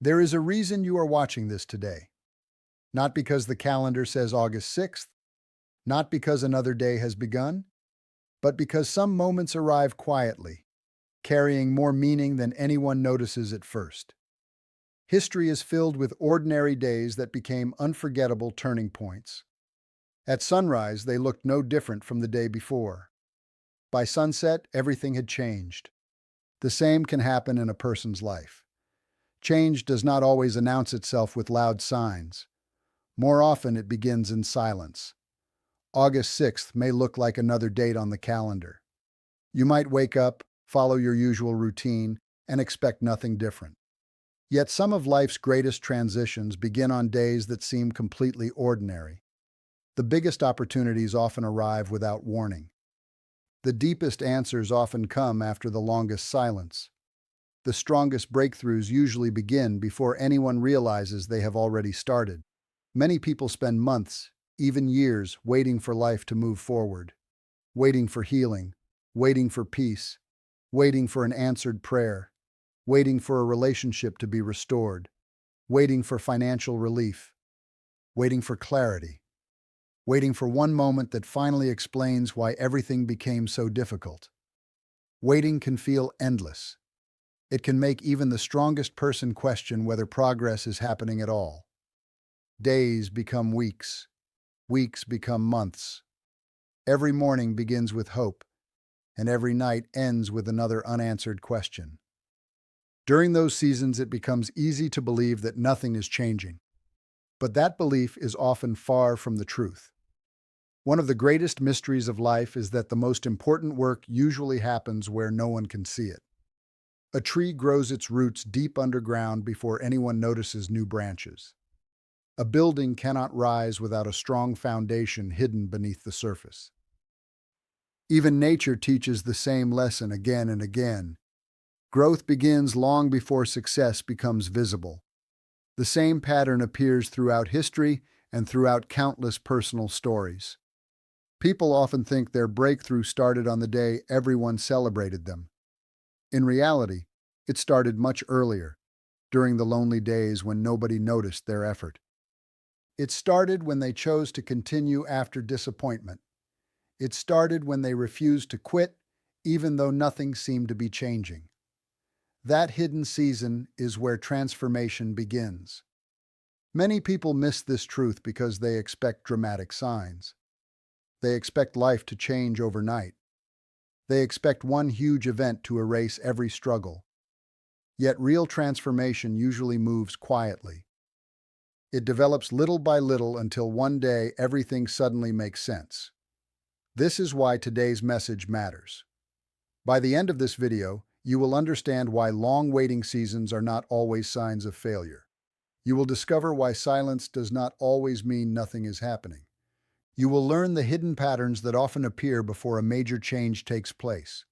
There is a reason you are watching this today. Not because the calendar says August 6th, not because another day has begun, but because some moments arrive quietly, carrying more meaning than anyone notices at first. History is filled with ordinary days that became unforgettable turning points. At sunrise, they looked no different from the day before. By sunset, everything had changed. The same can happen in a person's life. Change does not always announce itself with loud signs. More often, it begins in silence. August 6th may look like another date on the calendar. You might wake up, follow your usual routine, and expect nothing different. Yet some of life's greatest transitions begin on days that seem completely ordinary. The biggest opportunities often arrive without warning. The deepest answers often come after the longest silence. The strongest breakthroughs usually begin before anyone realizes they have already started. Many people spend months, even years, waiting for life to move forward, waiting for healing, waiting for peace, waiting for an answered prayer, waiting for a relationship to be restored, waiting for financial relief, waiting for clarity, waiting for one moment that finally explains why everything became so difficult. Waiting can feel endless. It can make even the strongest person question whether progress is happening at all. Days become weeks. Weeks become months. Every morning begins with hope, and every night ends with another unanswered question. During those seasons, it becomes easy to believe that nothing is changing. But that belief is often far from the truth. One of the greatest mysteries of life is that the most important work usually happens where no one can see it. A tree grows its roots deep underground before anyone notices new branches. A building cannot rise without a strong foundation hidden beneath the surface. Even nature teaches the same lesson again and again. Growth begins long before success becomes visible. The same pattern appears throughout history and throughout countless personal stories. People often think their breakthrough started on the day everyone celebrated them. In reality, it started much earlier, during the lonely days when nobody noticed their effort. It started when they chose to continue after disappointment. It started when they refused to quit, even though nothing seemed to be changing. That hidden season is where transformation begins. Many people miss this truth because they expect dramatic signs. They expect life to change overnight. They expect one huge event to erase every struggle. Yet real transformation usually moves quietly. It develops little by little until one day everything suddenly makes sense. This is why today's message matters. By the end of this video, you will understand why long waiting seasons are not always signs of failure. You will discover why silence does not always mean nothing is happening. You will learn the hidden patterns that often appear before a major change takes place.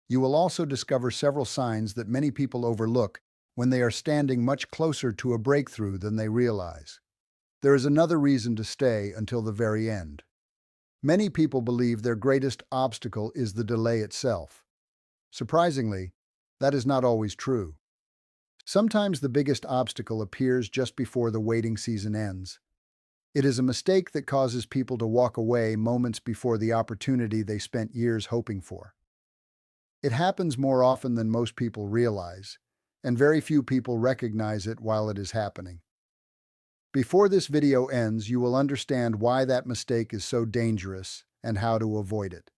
You will also discover several signs that many people overlook when they are standing much closer to a breakthrough than they realize. There is another reason to stay until the very end. Many people believe their greatest obstacle is the delay itself. Surprisingly, that is not always true. Sometimes the biggest obstacle appears just before the waiting season ends. It is a mistake that causes people to walk away moments before the opportunity they spent years hoping for. It happens more often than most people realize, and very few people recognize it while it is happening. Before this video ends, you will understand why that mistake is so dangerous and how to avoid it.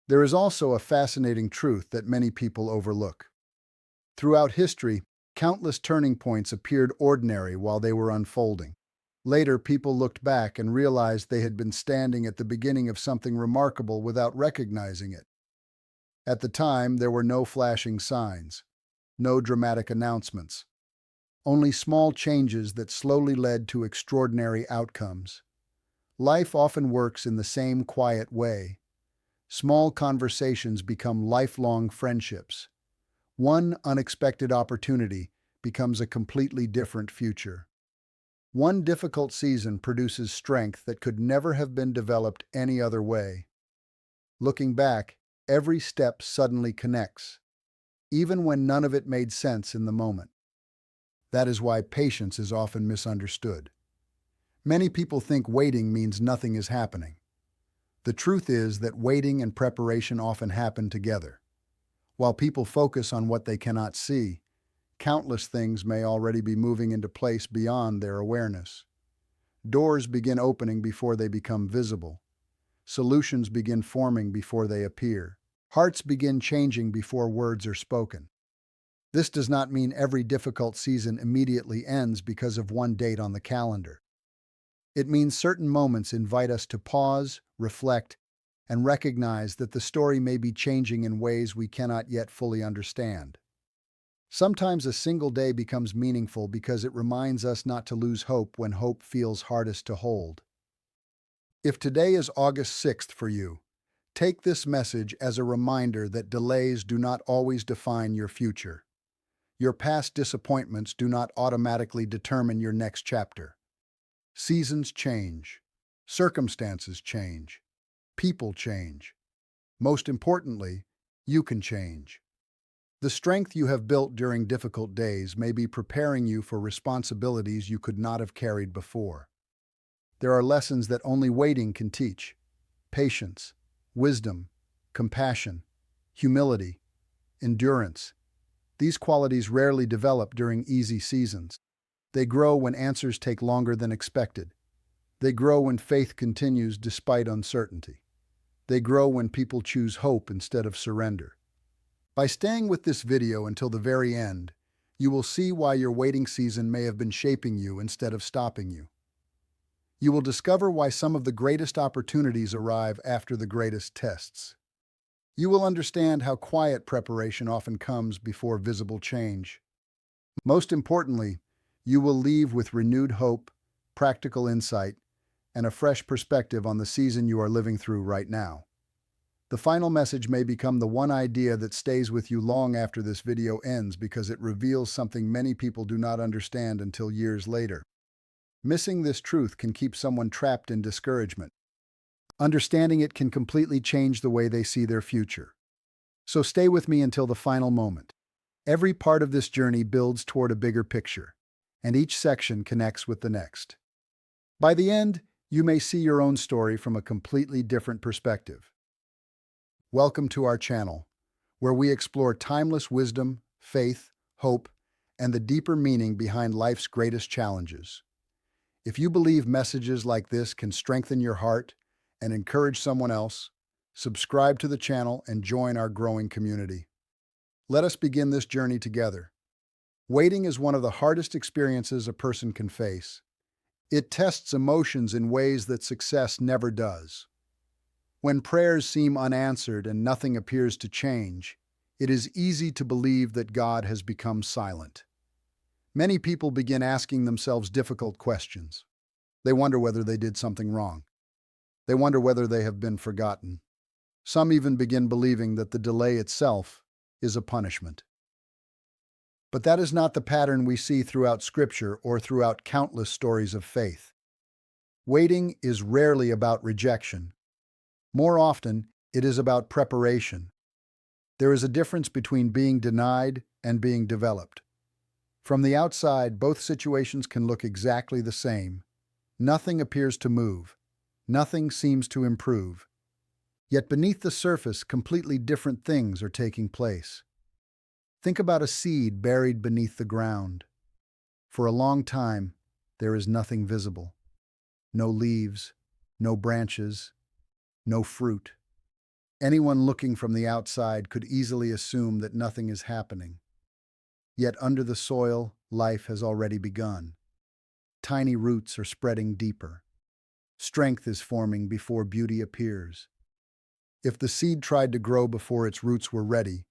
There is also a fascinating truth that many people overlook. Throughout history, countless turning points appeared ordinary while they were unfolding. Later, people looked back and realized they had been standing at the beginning of something remarkable without recognizing it. At the time, there were no flashing signs, no dramatic announcements, only small changes that slowly led to extraordinary outcomes. Life often works in the same quiet way. Small conversations become lifelong friendships. One unexpected opportunity becomes a completely different future. One difficult season produces strength that could never have been developed any other way. Looking back, every step suddenly connects, even when none of it made sense in the moment. That is why patience is often misunderstood. Many people think waiting means nothing is happening. The truth is that waiting and preparation often happen together. While people focus on what they cannot see, countless things may already be moving into place beyond their awareness. Doors begin opening before they become visible. Solutions begin forming before they appear. Hearts begin changing before words are spoken. This does not mean every difficult season immediately ends because of one date on the calendar. It means certain moments invite us to pause, reflect, and recognize that the story may be changing in ways we cannot yet fully understand. Sometimes a single day becomes meaningful because it reminds us not to lose hope when hope feels hardest to hold. If today is August 6th for you, take this message as a reminder that delays do not always define your future. Your past disappointments do not automatically determine your next chapter. Seasons change. Circumstances change. People change. Most importantly, you can change. The strength you have built during difficult days may be preparing you for responsibilities you could not have carried before. There are lessons that only waiting can teach: patience, wisdom, compassion, humility, endurance. These qualities rarely develop during easy seasons. They grow when answers take longer than expected. They grow when faith continues despite uncertainty. They grow when people choose hope instead of surrender. By staying with this video until the very end, you will see why your waiting season may have been shaping you instead of stopping you. You will discover why some of the greatest opportunities arrive after the greatest tests. You will understand how quiet preparation often comes before visible change. Most importantly, you will leave with renewed hope, practical insight, and a fresh perspective on the season you are living through right now. The final message may become the one idea that stays with you long after this video ends because it reveals something many people do not understand until years later. Missing this truth can keep someone trapped in discouragement. Understanding it can completely change the way they see their future. So stay with me until the final moment. Every part of this journey builds toward a bigger picture, and each section connects with the next. By the end, you may see your own story from a completely different perspective. Welcome to our channel, where we explore timeless wisdom, faith, hope, and the deeper meaning behind life's greatest challenges. If you believe messages like this can strengthen your heart and encourage someone else, subscribe to the channel and join our growing community. Let us begin this journey together. Waiting is one of the hardest experiences a person can face. It tests emotions in ways that success never does. When prayers seem unanswered and nothing appears to change, it is easy to believe that God has become silent. Many people begin asking themselves difficult questions. They wonder whether they did something wrong. They wonder whether they have been forgotten. Some even begin believing that the delay itself is a punishment. But that is not the pattern we see throughout Scripture or throughout countless stories of faith. Waiting is rarely about rejection. More often, it is about preparation. There is a difference between being denied and being developed. From the outside, both situations can look exactly the same. Nothing appears to move. Nothing seems to improve. Yet beneath the surface, completely different things are taking place. Think about a seed buried beneath the ground. For a long time, there is nothing visible. No leaves, no branches, no fruit. Anyone looking from the outside could easily assume that nothing is happening. Yet under the soil, life has already begun. Tiny roots are spreading deeper. Strength is forming before beauty appears. If the seed tried to grow before its roots were ready,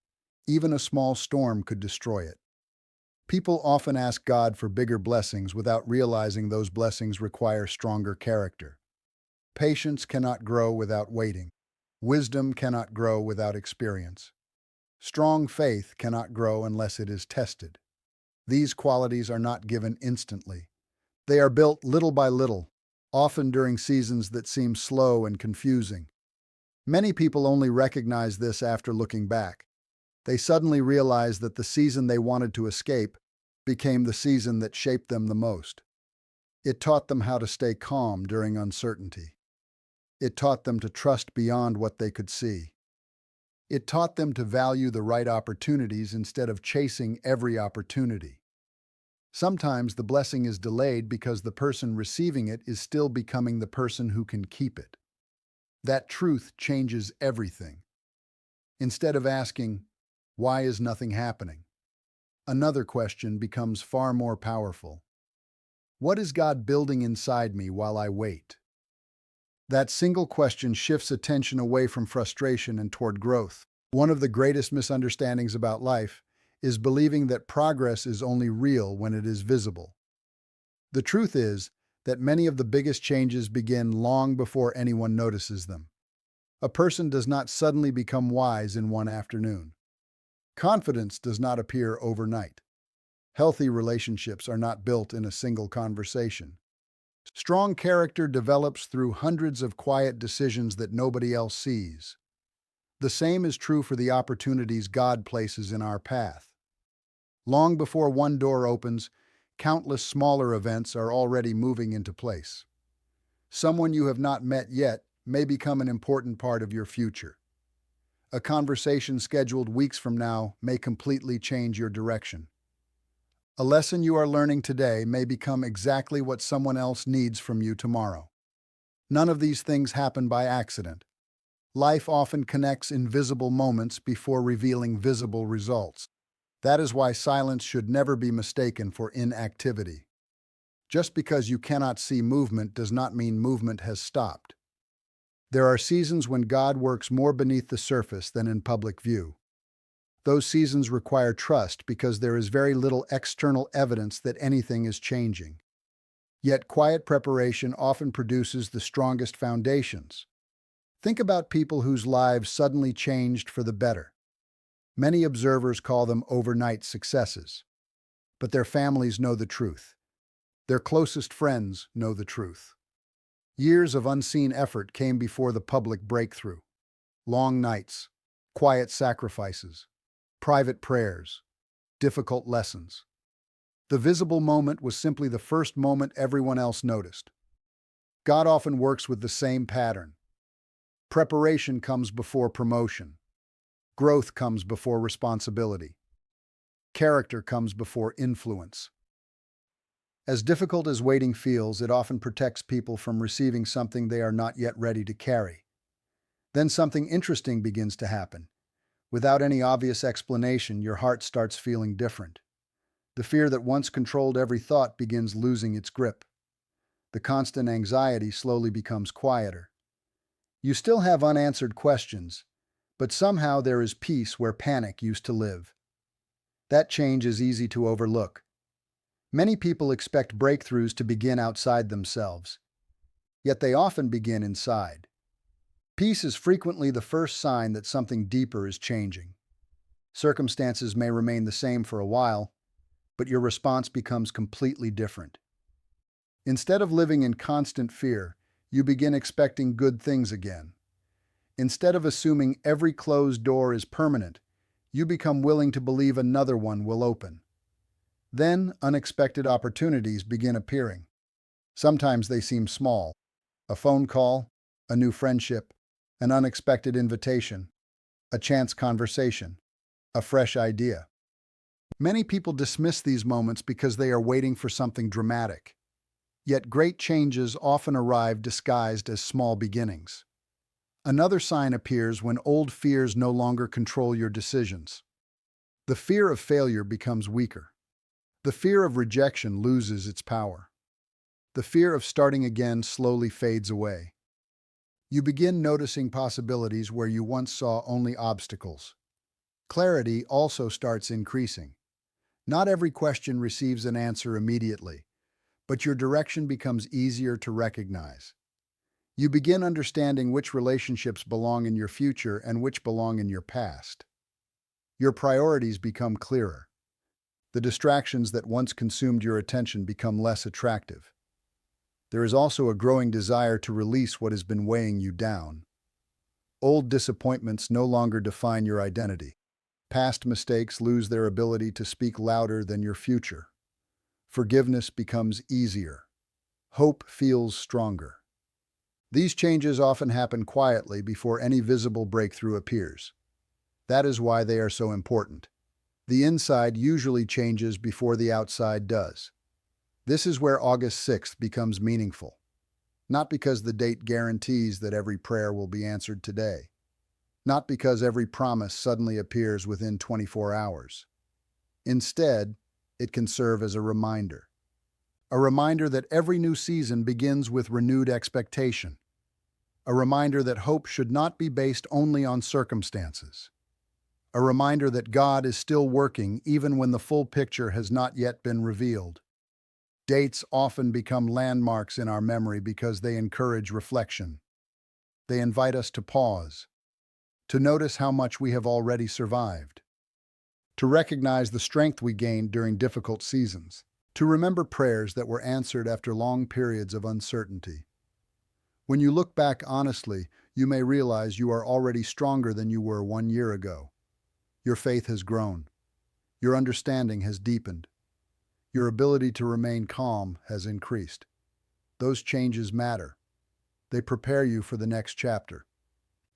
even a small storm could destroy it. People often ask God for bigger blessings without realizing those blessings require stronger character. Patience cannot grow without waiting. Wisdom cannot grow without experience. Strong faith cannot grow unless it is tested. These qualities are not given instantly. They are built little by little, often during seasons that seem slow and confusing. Many people only recognize this after looking back. They suddenly realize that the season they wanted to escape became the season that shaped them the most. It taught them how to stay calm during uncertainty. It taught them to trust beyond what they could see. It taught them to value the right opportunities instead of chasing every opportunity. Sometimes the blessing is delayed because the person receiving it is still becoming the person who can keep it. That truth changes everything. Instead of asking, "Why is nothing happening?" another question becomes far more powerful. What is God building inside me while I wait? That single question shifts attention away from frustration and toward growth. One of the greatest misunderstandings about life is believing that progress is only real when it is visible. The truth is that many of the biggest changes begin long before anyone notices them. A person does not suddenly become wise in one afternoon. Confidence does not appear overnight. Healthy relationships are not built in a single conversation. Strong character develops through hundreds of quiet decisions that nobody else sees. The same is true for the opportunities God places in our path. Long before one door opens, countless smaller events are already moving into place. Someone you have not met yet may become an important part of your future. A conversation scheduled weeks from now may completely change your direction. A lesson you are learning today may become exactly what someone else needs from you tomorrow. None of these things happen by accident. Life often connects invisible moments before revealing visible results. That is why silence should never be mistaken for inactivity. Just because you cannot see movement does not mean movement has stopped. There are seasons when God works more beneath the surface than in public view. Those seasons require trust because there is very little external evidence that anything is changing. Yet quiet preparation often produces the strongest foundations. Think about people whose lives suddenly changed for the better. Many observers call them overnight successes. But their families know the truth. Their closest friends know the truth. Years of unseen effort came before the public breakthrough. Long nights, quiet sacrifices, private prayers, difficult lessons. The visible moment was simply the first moment everyone else noticed. God often works with the same pattern. Preparation comes before promotion. Growth comes before responsibility. Character comes before influence. As difficult as waiting feels, it often protects people from receiving something they are not yet ready to carry. Then something interesting begins to happen. Without any obvious explanation, your heart starts feeling different. The fear that once controlled every thought begins losing its grip. The constant anxiety slowly becomes quieter. You still have unanswered questions, but somehow there is peace where panic used to live. That change is easy to overlook. Many people expect breakthroughs to begin outside themselves, yet they often begin inside. Peace is frequently the first sign that something deeper is changing. Circumstances may remain the same for a while, but your response becomes completely different. Instead of living in constant fear, you begin expecting good things again. Instead of assuming every closed door is permanent, you become willing to believe another one will open. Then, unexpected opportunities begin appearing. Sometimes they seem small. A phone call, a new friendship, an unexpected invitation, a chance conversation, a fresh idea. Many people dismiss these moments because they are waiting for something dramatic. Yet great changes often arrive disguised as small beginnings. Another sign appears when old fears no longer control your decisions. The fear of failure becomes weaker. The fear of rejection loses its power. The fear of starting again slowly fades away. You begin noticing possibilities where you once saw only obstacles. Clarity also starts increasing. Not every question receives an answer immediately, but your direction becomes easier to recognize. You begin understanding which relationships belong in your future and which belong in your past. Your priorities become clearer. The distractions that once consumed your attention become less attractive. There is also a growing desire to release what has been weighing you down. Old disappointments no longer define your identity. Past mistakes lose their ability to speak louder than your future. Forgiveness becomes easier. Hope feels stronger. These changes often happen quietly before any visible breakthrough appears. That is why they are so important. The inside usually changes before the outside does. This is where August 6th becomes meaningful. Not because the date guarantees that every prayer will be answered today. Not because every promise suddenly appears within 24 hours. Instead, it can serve as a reminder. A reminder that every new season begins with renewed expectation. A reminder that hope should not be based only on circumstances. A reminder that God is still working even when the full picture has not yet been revealed. Dates often become landmarks in our memory because they encourage reflection. They invite us to pause, to notice how much we have already survived, to recognize the strength we gained during difficult seasons, to remember prayers that were answered after long periods of uncertainty. When you look back honestly, you may realize you are already stronger than you were 1 year ago. Your faith has grown. Your understanding has deepened. Your ability to remain calm has increased. Those changes matter. They prepare you for the next chapter.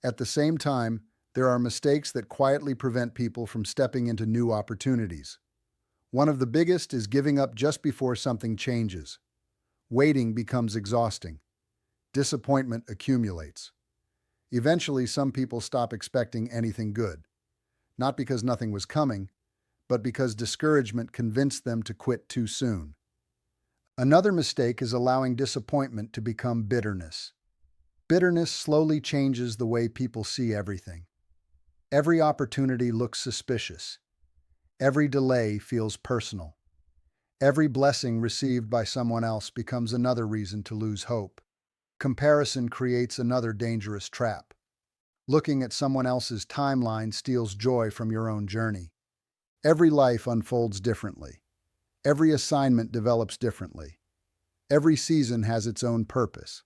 At the same time, there are mistakes that quietly prevent people from stepping into new opportunities. One of the biggest is giving up just before something changes. Waiting becomes exhausting. Disappointment accumulates. Eventually, some people stop expecting anything good. Not because nothing was coming, but because discouragement convinced them to quit too soon. Another mistake is allowing disappointment to become bitterness. Bitterness slowly changes the way people see everything. Every opportunity looks suspicious. Every delay feels personal. Every blessing received by someone else becomes another reason to lose hope. Comparison creates another dangerous trap. Looking at someone else's timeline steals joy from your own journey. Every life unfolds differently. Every assignment develops differently. Every season has its own purpose.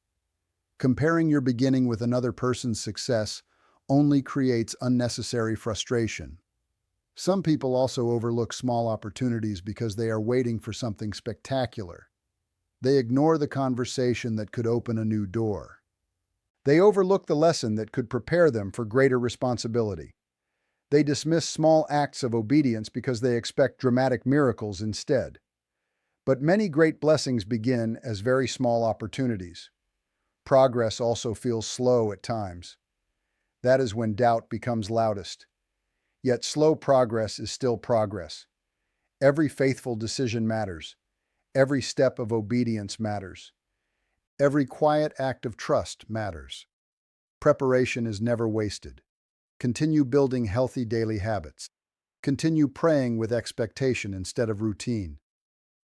Comparing your beginning with another person's success only creates unnecessary frustration. Some people also overlook small opportunities because they are waiting for something spectacular. They ignore the conversation that could open a new door. They overlook the lesson that could prepare them for greater responsibility. They dismiss small acts of obedience because they expect dramatic miracles instead. But many great blessings begin as very small opportunities. Progress also feels slow at times. That is when doubt becomes loudest. Yet slow progress is still progress. Every faithful decision matters. Every step of obedience matters. Every quiet act of trust matters. Preparation is never wasted. Continue building healthy daily habits. Continue praying with expectation instead of routine.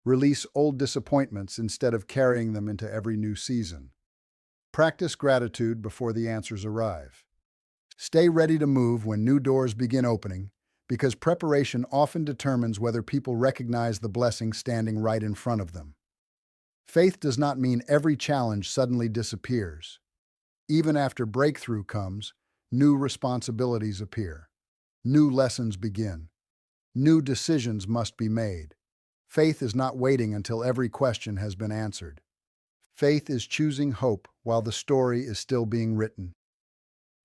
Release old disappointments instead of carrying them into every new season. Practice gratitude before the answers arrive. Stay ready to move when new doors begin opening, because preparation often determines whether people recognize the blessing standing right in front of them. Faith does not mean every challenge suddenly disappears. Even after breakthrough comes, new responsibilities appear. New lessons begin. New decisions must be made. Faith is not waiting until every question has been answered. Faith is choosing hope while the story is still being written.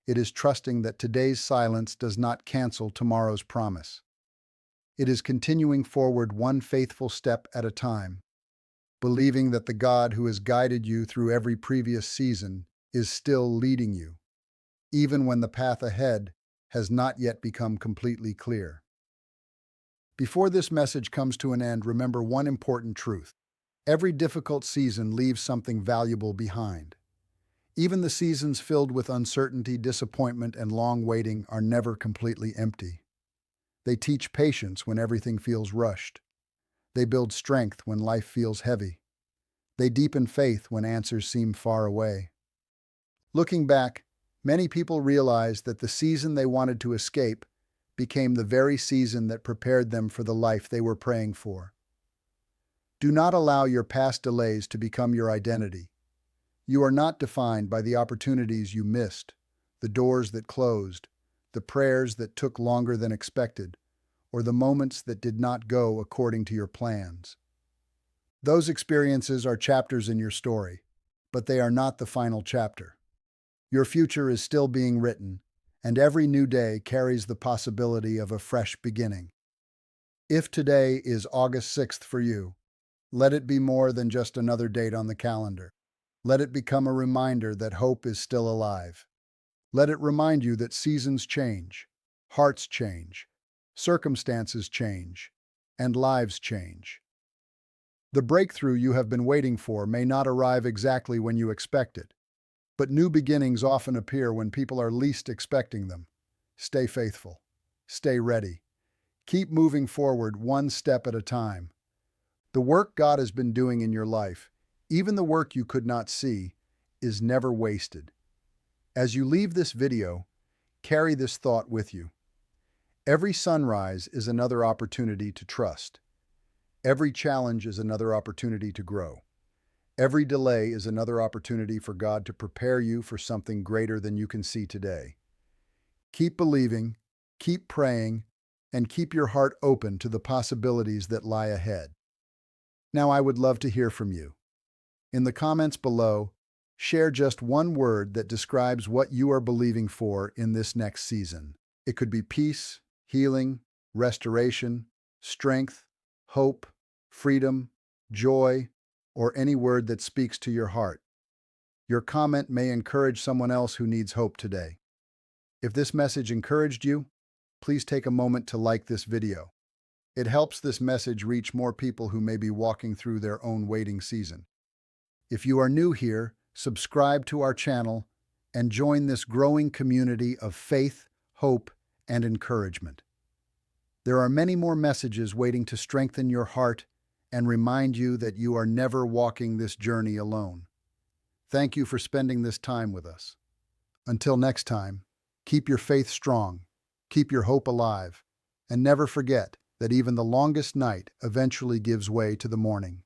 It is trusting that today's silence does not cancel tomorrow's promise. It is continuing forward one faithful step at a time, believing that the God who has guided you through every previous season is still leading you, even when the path ahead has not yet become completely clear. Before this message comes to an end, remember one important truth. Every difficult season leaves something valuable behind. Even the seasons filled with uncertainty, disappointment, and long waiting are never completely empty. They teach patience when everything feels rushed. They build strength when life feels heavy. They deepen faith when answers seem far away. Looking back, many people realized that the season they wanted to escape became the very season that prepared them for the life they were praying for. Do not allow your past delays to become your identity. You are not defined by the opportunities you missed, the doors that closed, the prayers that took longer than expected, or the moments that did not go according to your plans. Those experiences are chapters in your story, but they are not the final chapter. Your future is still being written, and every new day carries the possibility of a fresh beginning. If today is August 6th for you, let it be more than just another date on the calendar. Let it become a reminder that hope is still alive. Let it remind you that seasons change, hearts change, circumstances change, and lives change. The breakthrough you have been waiting for may not arrive exactly when you expect it, but new beginnings often appear when people are least expecting them. Stay faithful. Stay ready. Keep moving forward one step at a time. The work God has been doing in your life, even the work you could not see, is never wasted. As you leave this video, carry this thought with you. Every sunrise is another opportunity to trust. Every challenge is another opportunity to grow. Every delay is another opportunity for God to prepare you for something greater than you can see today. Keep believing, keep praying, and keep your heart open to the possibilities that lie ahead. Now, I would love to hear from you. In the comments below, share just one word that describes what you are believing for in this next season. It could be peace, healing, restoration, strength, hope, freedom, joy, or any word that speaks to your heart. Your comment may encourage someone else who needs hope today. If this message encouraged you, please take a moment to like this video. It helps this message reach more people who may be walking through their own waiting season. If you are new here, subscribe to our channel and join this growing community of faith, hope, and encouragement. There are many more messages waiting to strengthen your heart and remind you that you are never walking this journey alone. Thank you for spending this time with us. Until next time, keep your faith strong, keep your hope alive, and never forget that even the longest night eventually gives way to the morning.